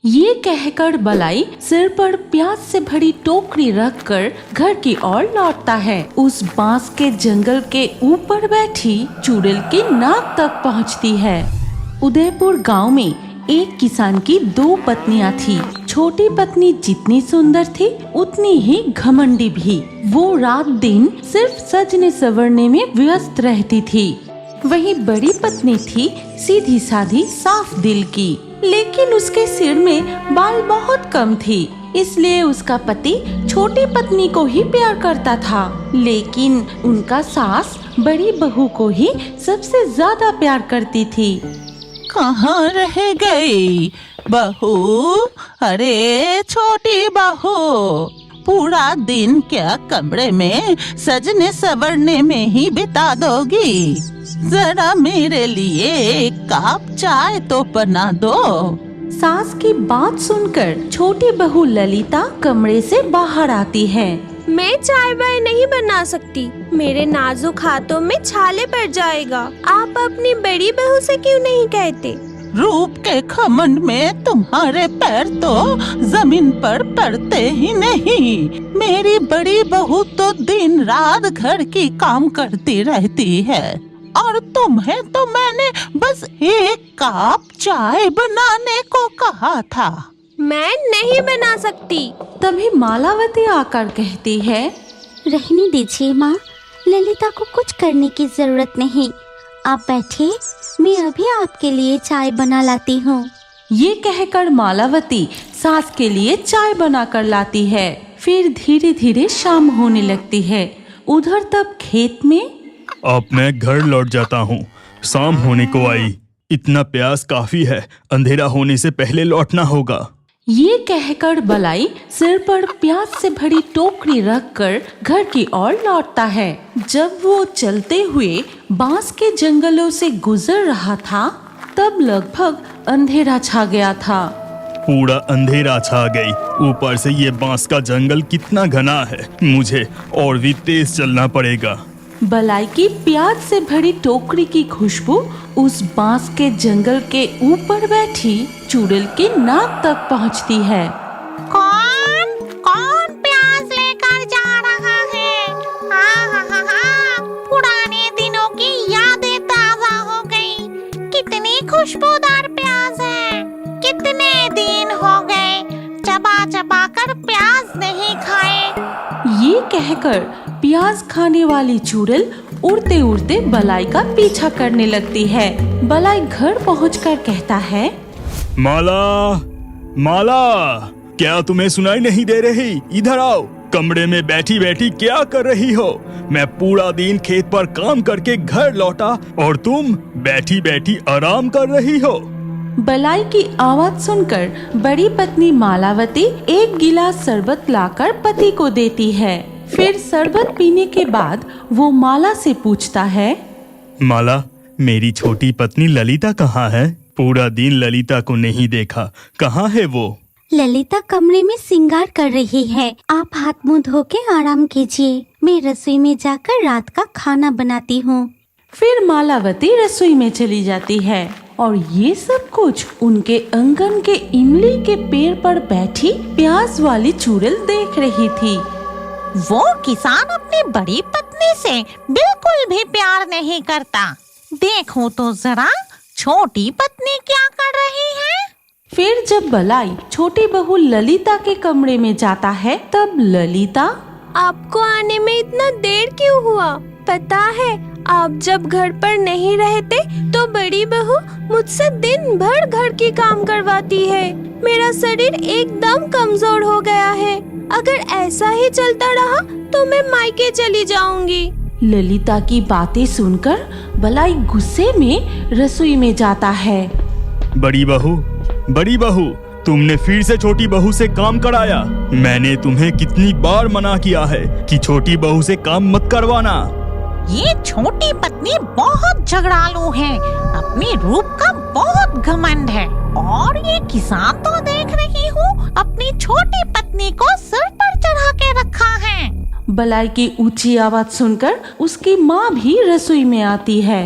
ये कहकर बलाई सिर पर प्याज से भरी टोकरी रखकर घर की ओर लौटता है। उस बांस के जंगल के ऊपर बैठी चुड़ैल की नाक तक पहुंचती है। उदयपुर गांव में एक किसान की 2 पत्नियां थी। छोटी पत्नी जितनी सुंदर थी उतनी ही घमंडी भी। वो रात दिन सिर्फ सजने संवरने में व्यस्त रहती थी। वहीं बड़ी पत्नी थी सीधी साधी साफ दिल की, लेकिन उसके सिर में बाल बहुत कम थी। इसलिए उसका पति छोटी पत्नी को ही प्यार करता था, लेकिन उनका सास बड़ी बहू को ही सबसे ज्यादा प्यार करती थी। कहाँ रह गई बहू? अरे छोटी बहू, पूरा दिन क्या कमरे में सजने संवरने में ही बिता दोगी? जरा मेरे लिए एक कप चाय तो बना दो। सास की बात सुनकर छोटी बहू ललिता कमरे से बाहर आती है। मैं चाय वाय नहीं बना सकती, मेरे नाजुक हाथों में छाले पड़ जाएगा। आप अपनी बड़ी बहू से क्यों नहीं कहते? रूप के घमंड में तुम्हारे पैर तो जमीन पर पड़ते ही नहीं। मेरी बड़ी बहू तो दिन रात घर की काम करती रहती है, और तुम्हें तो मैंने बस एक कप चाय बनाने को कहा था। मैं नहीं बना सकती। तभी मालावती आकर कहती है, रहने दीजिए माँ, ललिता को कुछ करने की जरूरत नहीं। आप बैठिए, मैं अभी आपके लिए चाय बना लाती हूँ। ये कहकर मालावती सास के लिए चाय बनाकर लाती है। फिर धीरे धीरे शाम होने लगती है। उधर तब खेत में अब मैं घर लौट जाता हूँ, शाम होने को आई। इतना प्यास काफी है, अंधेरा होने से पहले लौटना होगा। ये कहकर बलाई सिर पर प्याज से भरी टोकरी रखकर घर की ओर लौटता है। जब वो चलते हुए बांस के जंगलों से गुजर रहा था, तब लगभग अंधेरा छा गया था। पूरा अंधेरा छा गई, ऊपर से ये बांस का जंगल कितना घना है। मुझे और भी तेज चलना पड़ेगा। बलाई की प्याज से भरी टोकरी की खुशबू उस बांस के जंगल के ऊपर बैठी चुड़ैल की नाक तक पहुंचती है। कौन प्याज लेकर जा रहा है? पुराने दिनों की यादें ताजा हो गई। कितनी खुशबूदार प्याज है। कितने दिन हो गए चबा चबा कर प्याज नहीं खाए। ये कहकर प्याज खाने वाली चुड़ैल उड़ते उड़ते बलाई का पीछा करने लगती है। बलाई घर पहुंचकर कहता है, माला, माला, क्या तुम्हें सुनाई नहीं दे रही? इधर आओ। कमरे में बैठी बैठी क्या कर रही हो? मैं पूरा दिन खेत पर काम करके घर लौटा और तुम बैठी बैठी आराम कर रही हो। बलाई की आवाज सुनकर बड़ी पत्नी मालावती एक गिलास शरबत लाकर पति को देती है। फिर शरबत पीने के बाद वो माला से पूछता है, माला, मेरी छोटी पत्नी ललिता कहाँ है? पूरा दिन ललिता को नहीं देखा, कहाँ है वो? ललिता कमरे में श्रृंगार कर रही है। आप हाथ मुंह धो के आराम कीजिए, मैं रसोई में जाकर रात का खाना बनाती हूँ। फिर मालावती रसोई में चली जाती है और ये सब कुछ उनके आंगन के इमली के पेड़ पर बैठी प्याज वाली चुड़ैल देख रही थी। वो किसान अपनी बड़ी पत्नी से बिल्कुल भी प्यार नहीं करता। देखो तो जरा छोटी पत्नी क्या कर रही है। फिर जब बलाई छोटी बहू ललिता के कमरे में जाता है, तब ललिता, आपको आने में इतना देर क्यों हुआ? पता है, आप जब घर पर नहीं रहते तो बड़ी बहू मुझसे दिन भर घर की काम करवाती है। मेरा शरीर एकदम कमजोर हो गया है। अगर ऐसा ही चलता रहा तो मैं मायके चली जाऊंगी। ललिता की बातें सुनकर बलाई गुस्से में रसोई में जाता है। बड़ी बहू, तुमने फिर से छोटी बहू से काम कराया। मैंने तुम्हें कितनी बार मना किया है कि छोटी बहू से काम मत करवाना। ये छोटी पत्नी बहुत झगड़ालू है। अपनी रूप का बहुत घमंड है। और ये किसान तो देख रही हूँ अपनी छोटी पत्नी को सिर पर चढ़ा के रखा है। बलाई की ऊंची आवाज सुनकर उसकी माँ भी रसोई में आती है।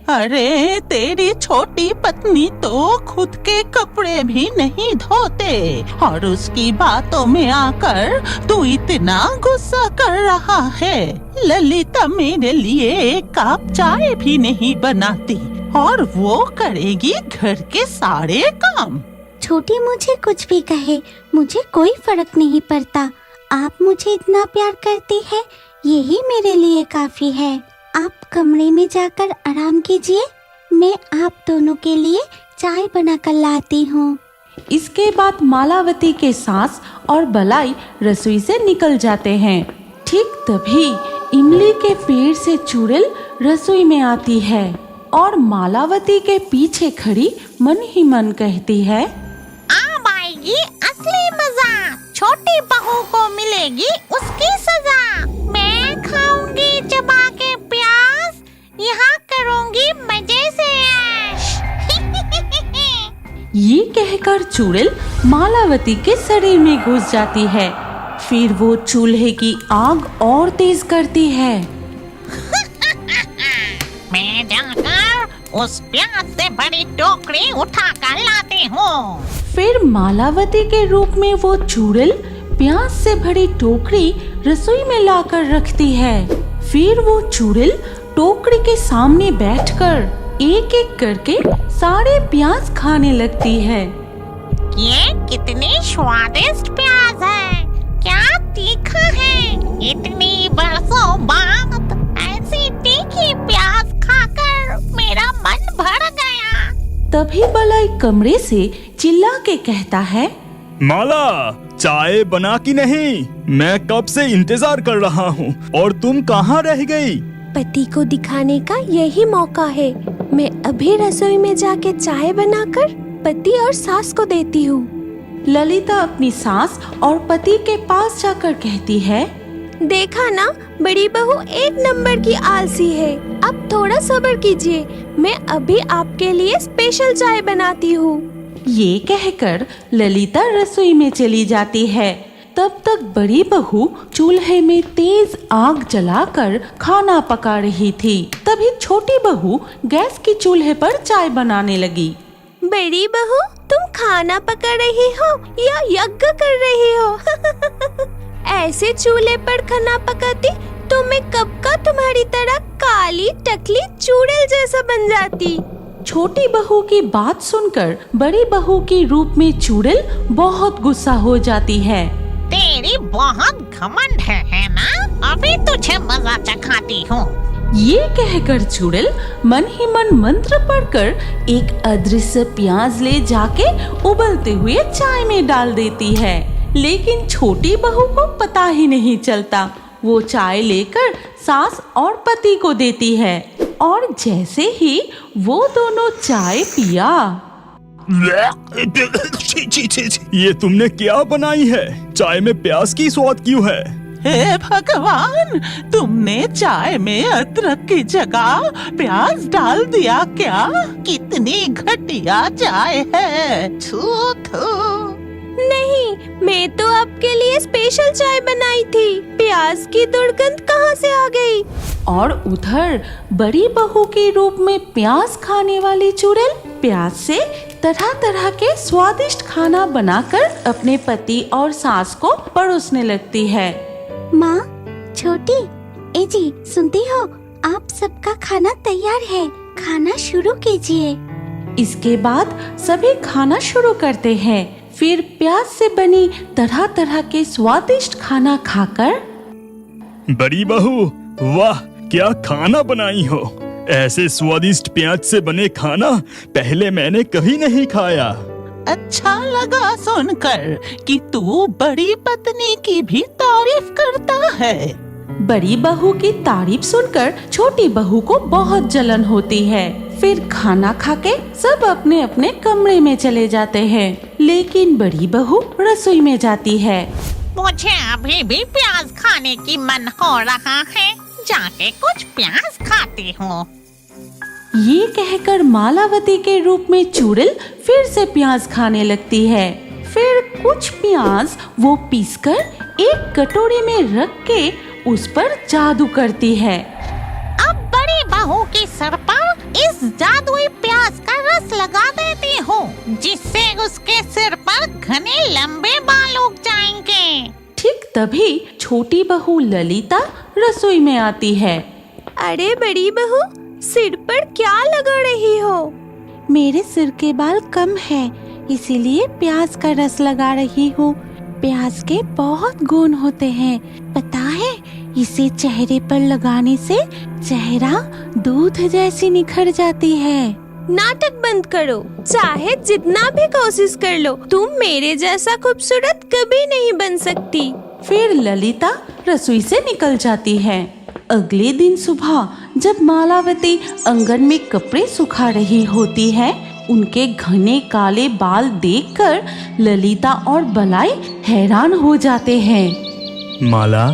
अरे तेरी छोटी पत्नी तो खुद के कपड़े भी नहीं धोते और उसकी बातों में आकर तू इतना गुस्सा कर रहा है। ललिता मेरे लिए एक कप चाय भी नहीं बनाती और वो करेगी घर के सारे काम। छोटी मुझे कुछ भी कहे, मुझे कोई फर्क नहीं पड़ता। आप मुझे इतना प्यार करती है, यही मेरे लिए काफी है। आप कमरे में जाकर आराम कीजिए, मैं आप दोनों के लिए चाय बनाकर लाती हूँ। इसके बाद मालावती के सास और बलाई रसोई से निकल जाते हैं। ठीक तभी इमली के पेड़ से चुड़ैल रसोई में आती है और मालावती के पीछे खड़ी मन ही मन कहती है, अब आएगी असली मजा, छोटी बहू को मिलेगी उसकी सजा। मैं खाऊंगी चबा के प्याज, यहाँ करूंगी मजे से ऐश। ये कहकर चुड़ैल मालावती के शरीर में घुस जाती है। फिर वो चूल्हे की आग और तेज करती है। मैं जाकर उस प्याज से भरी टोकरी उठा कर लाती हूँ। फिर मालावती के रूप में वो चुड़ैल प्याज से भरी टोकरी रसोई में लाकर रखती है। फिर वो चुड़ैल टोकरी के सामने बैठकर एक एक करके सारे प्याज खाने लगती है। ये कितनी स्वादिष्ट प्याज है, क्या तीखा है। इतनी बरसों बाद ऐसी तीखी प्याज खाकर मेरा मन भर गया। तभी बलाई कमरे से चिल्ला के कहता है, माला, चाय बना कि नहीं? मैं कब से इंतजार कर रहा हूँ और तुम कहाँ रह गई? पति को दिखाने का यही मौका है। मैं अभी रसोई में जाके चाय बनाकर पति और सास को देती हूँ। ललिता अपनी सास और पति के पास जाकर कहती है, देखा ना, बड़ी बहू एक नंबर की आलसी है। अब थोड़ा सब्र कीजिए, मैं अभी आपके लिए स्पेशल चाय बनाती हूँ। ये कहकर ललिता रसोई में चली जाती है। तब तक बड़ी बहू चूल्हे में तेज आग जलाकर खाना पका रही थी। तभी छोटी बहू गैस की चूल्हे पर चाय बनाने लगी। बड़ी बहू, तुम खाना पका रही हो या यज्ञ कर रही हो? ऐसे चूल्हे पर खाना पकाती तो मैं कब का तुम्हारी तरह काली टकली चुड़ैल जैसा बन जाती। छोटी बहू की बात सुनकर बड़ी बहू के रूप में चुड़ैल बहुत गुस्सा हो जाती है। तेरी बहुत घमंड है ना? अभी तुझे मजा चखाती हूँ। ये कहकर चुड़ैल मन ही मन मंत्र पढ़कर एक अदृश्य प्याज ले जाके उबलते हुए चाय में डाल देती है। लेकिन छोटी बहू को पता ही नहीं चलता। वो चाय लेकर सास और पति को देती है और जैसे ही वो दोनों चाय पिया, ये तुमने क्या बनाई है? चाय में प्याज की स्वाद क्यों है? हे भगवान, तुमने चाय में अदरक की जगह प्याज डाल दिया क्या? कितनी घटिया चाय है। थू थू। नहीं, मैं तो आपके लिए स्पेशल चाय बनाई थी। प्याज की दुर्गंध कहाँ से आ गई? और उधर बड़ी बहू के रूप में प्याज खाने वाली चुड़ैल प्याज से तरह तरह के स्वादिष्ट खाना बनाकर अपने पति और सास को परोसने लगती है। माँ, छोटी, ए जी, सुनती हो? आप सबका खाना तैयार है, खाना शुरू कीजिए। इसके बाद सभी खाना शुरू करते हैं। फिर प्याज से बनी तरह तरह के स्वादिष्ट खाना खाकर, बड़ी बहू, वाह, क्या खाना बनाई हो। ऐसे स्वादिष्ट प्याज से बने खाना पहले मैंने कभी नहीं खाया। अच्छा लगा सुनकर कि तू बड़ी पत्नी की भी तारीफ करता है। बड़ी बहू की तारीफ सुनकर छोटी बहू को बहुत जलन होती है। फिर खाना खाके सब अपने अपने कमरे में चले जाते हैं। लेकिन बड़ी बहू रसोई में जाती है। मुझे अभी भी प्याज खाने की मन हो रहा है, जाके कुछ प्याज खाती हूँ। ये कहकर मालावती के रूप में चुड़ैल फिर से प्याज खाने लगती है। फिर कुछ प्याज वो पीसकर एक कटोरी में रख के उस पर जादू करती है। अब बड़ी बहू के सर पर इस जादुई प्याज का रस लगा देती हूँ, जिससे उसके सिर पर घने लंबे बाल उग जाएंगे। ठीक तभी छोटी बहू ललिता रसोई में आती है। अरे बड़ी बहू, सिर पर क्या लगा रही हो? मेरे सिर के बाल कम है, इसीलिए प्याज का रस लगा रही हूँ। प्याज के बहुत गुण होते हैं, पता है? इसे चेहरे पर लगाने से चेहरा दूध जैसी निखर जाती है। नाटक बंद करो। चाहे जितना भी कोशिश कर लो, तुम मेरे जैसा खूबसूरत कभी नहीं बन सकती। फिर ललिता रसोई से निकल जाती है। अगले दिन सुबह जब मालावती आंगन में कपड़े सुखा रही होती है, उनके घने काले बाल देखकर ललिता और बलाई हैरान हो जाते हैं। माला,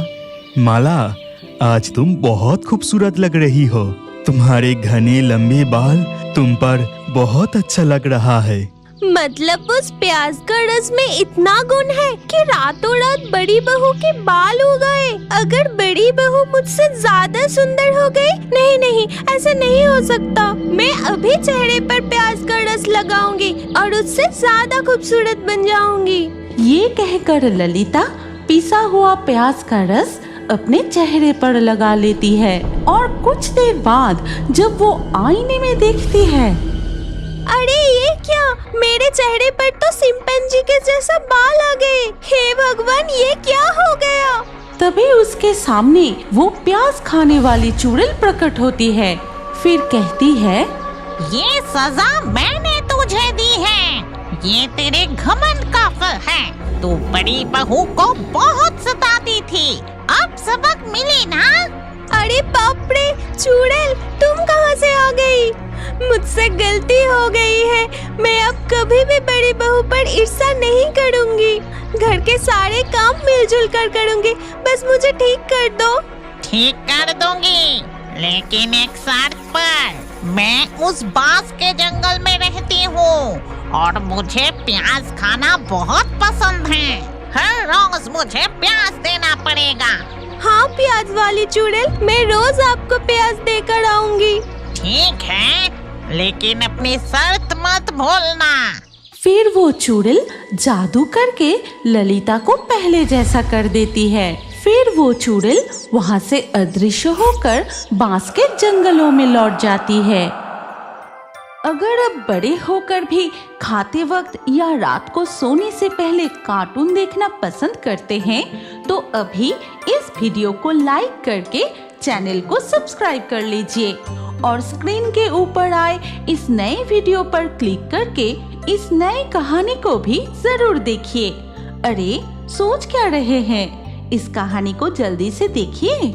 माला, आज तुम बहुत खूबसूरत लग रही हो। तुम्हारे घने लंबे बाल तुम पर बहुत अच्छा लग रहा है। मतलब उस प्याज का रस में इतना गुण है कि रातों रात बड़ी बहू के बाल हो गए। अगर बड़ी बहू मुझसे ज्यादा सुंदर हो गई, नहीं नहीं, ऐसा नहीं हो सकता। मैं अभी चेहरे पर प्याज का रस लगाऊंगी और उससे ज्यादा खूबसूरत बन जाऊंगी। ये कहकर ललिता पिसा हुआ प्याज का रस अपने चेहरे पर लगा लेती है और कुछ देर बाद जब वो आईने में देखती है, अरे ये क्या, मेरे चेहरे पर तो चिंपैंजी के जैसा बाल आ गए। हे भगवान, ये क्या हो गया? तभी उसके सामने वो प्याज खाने वाली चुड़ैल प्रकट होती है। फिर कहती है, ये सजा मैंने तुझे दी है। ये तेरे घमंड का फल है। तू बड़ी बहू को बहुत सताती थी, अब सबक मिली ना? अरे बाप रे, चुड़ैल तुम कहाँ से आ गई? मुझसे गलती हो गई है। मैं अब कभी भी बड़ी बहू पर ईर्ष्या नहीं करूँगी। घर के सारे काम मिलजुल कर करूँगी। बस मुझे ठीक कर दो। ठीक कर दूंगी, लेकिन एक शर्त पर। मैं उस बांस के जंगल में रहती हूँ और मुझे प्याज खाना बहुत पसंद है। हर रोज मुझे प्याज देना पड़ेगा। हाँ प्याज वाली चुड़ैल, मैं रोज आपको प्याज देकर आऊंगी। ठीक है, लेकिन अपनी शर्त मत भूलना। फिर वो चुड़ैल जादू करके ललिता को पहले जैसा कर देती है। फिर वो चुड़ैल वहाँ से अदृश्य होकर बांस के जंगलों में लौट जाती है। अगर अब बड़े होकर भी खाते वक्त या रात को सोने से पहले कार्टून देखना पसंद करते हैं, तो अभी इस वीडियो को लाइक करके चैनल को सब्सक्राइब कर लीजिए और स्क्रीन के ऊपर आए इस नए वीडियो पर क्लिक करके इस नई कहानी को भी जरूर देखिए। अरे सोच क्या रहे हैं, इस कहानी को जल्दी से देखिए।